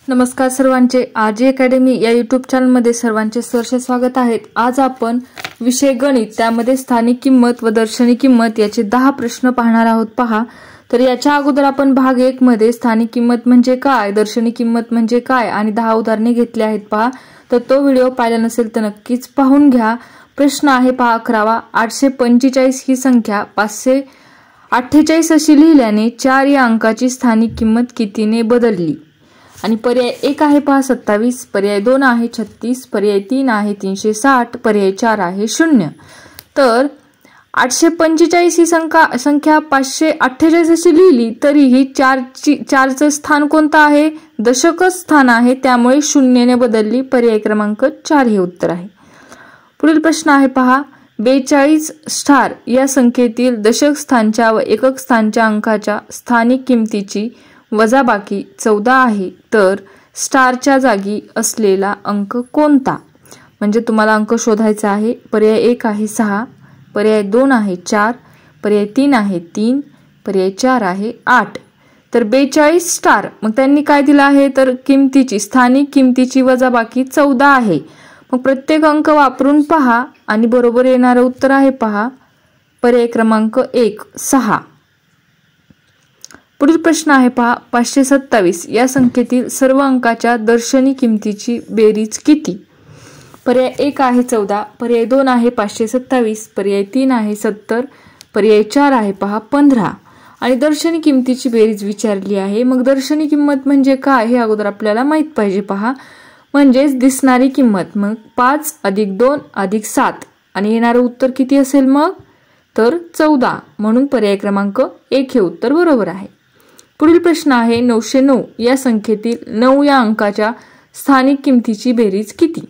नमस्कार सर्वांचे, RG academy या यूट्यूब चॅनलमध्ये सर्वांचे सहर्ष स्वागत आहे। आज आपण विषय गणित त्यामध्ये स्थानिक किंमत व दर्शनी किंमत याचे 10 प्रश्न पाहणार आहोत। पहा, तर याच्या अगोदर आपण भाग 1 मध्ये स्थानिक किंमत म्हणजे काय, दर्शनी किंमत म्हणजे काय आणि 10 उदाहरणे घेतली आहेत। पहा, तर तो व्हिडिओ पाहिला नसेल तर नक्कीच पाहून घ्या। प्रश्न आहे पहा 11वा, 845 ही संख्या 548 अशी लिहिल्याने 4 या अंकाची स्थानिक किंमत कितीने बदलली। आणि पर्याय 1 आहे पहा 27, पर्याय 2 आहे 36, पर्याय 3 आहे 360, पर्याय 4 आहे 0। तर 845 ही संख्या 548 अशी लिहिली तरीही 4चं स्थान कोणतं आहे, दशकच स्थान आहे, त्यामुळे 0 ने बदलली। पर्याय क्रमांक 4 हे उत्तर आहे। पुढील प्रश्न आहे पहा 42 स्टार या संख्येतील दशक स्थानच्या व एकक स्थानच्या अंकाच्या स्थानिक किमतीची वजाबाकी 14 आहे, तर स्टारच्या जागी असलेला अंक कोणता? म्हणजे तुम्हाला अंक शोधायचा आहे। पर्याय 1 आहे 6, पर्याय 2 आहे 4, पर्याय 3 आहे 3, पर्याय 4 आहे 8। तर 42 स्टार मग त्यांनी काय दिलं आहे, तर स्थानिक किमतीची वजाबाकी 14 आहे। मग प्रत्येक अंक वापरून पहा आणि बरोबर येणारे उत्तर आहे पहा पर्याय क्रमांक 1 6। पुढील प्रश्न आहे पहा 527 या संख्येतील सर्व अंकाच्या दर्शनी किमतीची बेरीज किती? पर्याय 1 आहे 14, पर्याय 2 आहे 527, पर्याय 3 आहे 70, पर्याय 4 आहे पहा 15। आणि दर्शनी किमतीची बेरीज विचारली आहे। मग दर्शनी किंमत म्हणजे काय हे अगोदर आपल्याला माहित पाहिजे। पहा, म्हणजेच दिसणारी किंमत। मग 5 + 2 + 7 आणि येणारे उत्तर किती असेल मग, तर 14, म्हणून पर्याय क्रमांक 1 हे उत्तर बरोबर आहे। पुढील प्रश्न आहे 909 या संख्येतील 9 या अंकाच्या स्थानिक किमतीची बेरीज किती?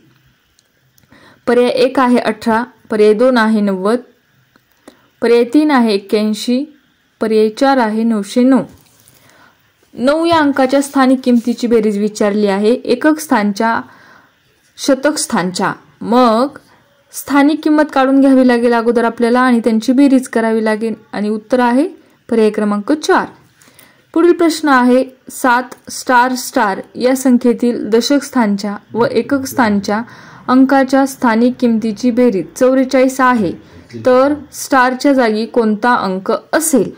पर्याय 1 आहे 18, पर्याय 2 आहे 90, पर्याय 3 आहे 81, पर्याय 4 आहे 909। 9 या अंकाच्या स्थानिक किमतीची बेरीज विचारली आहे एकक स्थानच्या शतक स्थानच्या। मग स्थानिक किंमत काढून घ्यावी लागेल अगोदर आपल्याला आणि त्यांची बेरीज करावी लागेल आणि उत्तर आहे पर्याय क्रमांक 4। पुढील प्रश्न आहे 7 स्टार या संख्येतील दशक स्थानच्या व एकक स्थानच्या अंकाच्या स्थानिक किमतीची बेरीज 44 आहे, तर स्टारच्या जागी कोणता अंक असेल?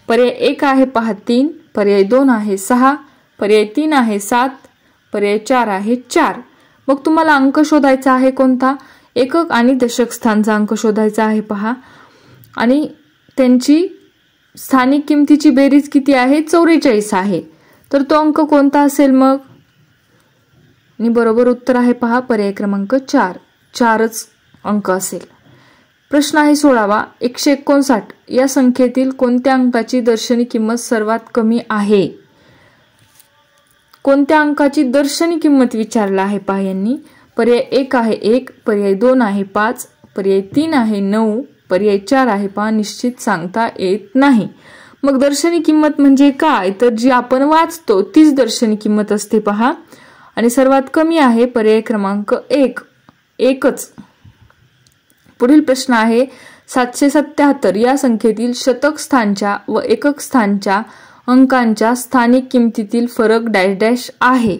पर्याय 1 आहे पहा 3, पर्याय 2 आहे 6, पर्याय 3 आहे 7, पर्याय 4 आहे 4। मग तुम्हाला अंक शोधायचा आहे कोणता, एकक आणि दशक स्थानचा अंक शोधायचा आहे पहा, आणि त्यांची स्थानिक किमतीची बेरीज किती आहे, 44 आहे, तर तो अंक कोणता असेल मग? आणि बरोबर उत्तर आहे पहा पर्याय क्रमांक 4, 4च अंक असेल। प्रश्न आहे 16वा 159 या संख्येतील कोणत्या अंकाची दर्शनी किंमत सर्वात कमी आहे? कोणत्या अंकाची दर्शनी किंमत विचारला आहे पहा यांनी। पर्याय 1 आहे 1, पर्याय 2 आहे 5, पर्याय 3 आहे 9, पर्याय 4 आहे पहा निश्चित सांगता येत नाही। मग दर्शनी किंमत म्हणजे काय, तर जी आपण वाचतो तीच दर्शनी किंमत असते पहा, आणि सर्वात कमी आहे पर्याय क्रमांक 1, एकच। पुढील प्रश्न आहे 777 या संख्येतील शतक स्थानच्या व एकक स्थानच्या अंकांच्या स्थानिक किमतीतील फरक डॅश डॅश आहे।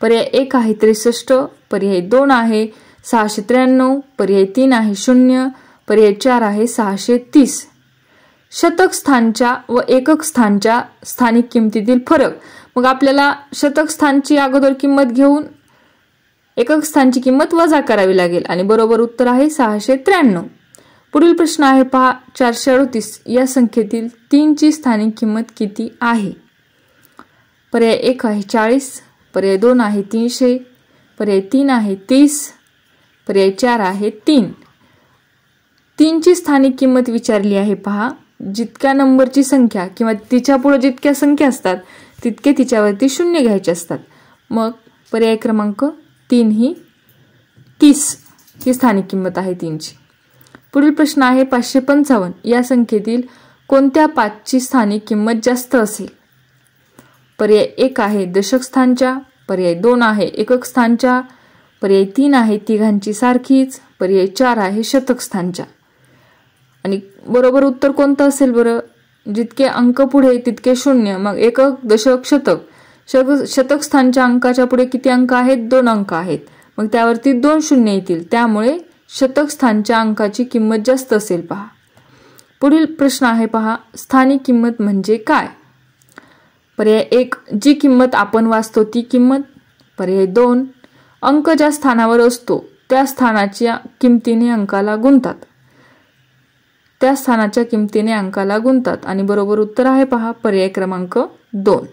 पर्याय 1 आहे 63, पर्याय 2 आहे 693, पर्याय 3 आहे 0, पर्याय 4 आहे 630। शतक स्थानच्या व एकक स्थानच्या स्थानिक किमतीतील फरक, मग आपल्याला शतक स्थानची अगोदर किंमत घेऊन एकक स्थानची किंमत वजा करावी लागेल आणि बरोबर उत्तर आहे 693। पुढील प्रश्न आहे पहा 438 या संख्येतील 3 ची स्थानिक किंमत किती आहे? पर्याय 1 आहे 40, पर्याय 2 आहे 300, पर्याय 3 आहे 30, पर्याय 4 आहे 3। 3 ची स्थानिक किंमत विचारली आहे पहा, जितक्या नंबरची संख्या किंवा तिच्या पुढे जितक्या संख्या असतात तितके तिच्यावरती 0 घ्यायचे असतात। मग पर्याय क्रमांक 3 ही 30 ही स्थानिक किंमत आहे 3 ची। पुढील प्रश्न आहे 555 या संख्येतील कोणत्या 5 ची स्थानिक किंमत जास्त असेल? पर्याय 1 आहे दशक स्थानच्या, पर्याय 2 आहे एकक स्थानच्या, पर्याय 3 आहे तिघांची सारखीच, पर्याय 4 आहे शतक स्थानच्या। आणि बरोबर उत्तर कोणतं असेल बरं? जितके अंक पुढे तितके 0, मग एकक दशक शतक शतक स्थानच्या अंकाच्या पुढे किती अंक आहेत? 2 अंक आहेत. मग त्यावरती 2 शून्य येतील, त्यामुळे शतक स्थानच्या अंकाची किंमत जास्त असेल पहा. पुढील प्रश्न आहे पहा, स्थानिक किंमत म्हणजे काय? पर्याय 1 जी किंमत आपण वाचतो ती किंमत. पर्याय 2 अंक ज्या स्थानावर असतो त्या स्थानाच्या किमतीने अंकाला गुणतात. त्या स्थानाच्या किमतीने अंकाला गुणतात. आणि बरोबर उत्तर आहे पहा पर्याय क्रमांक 2.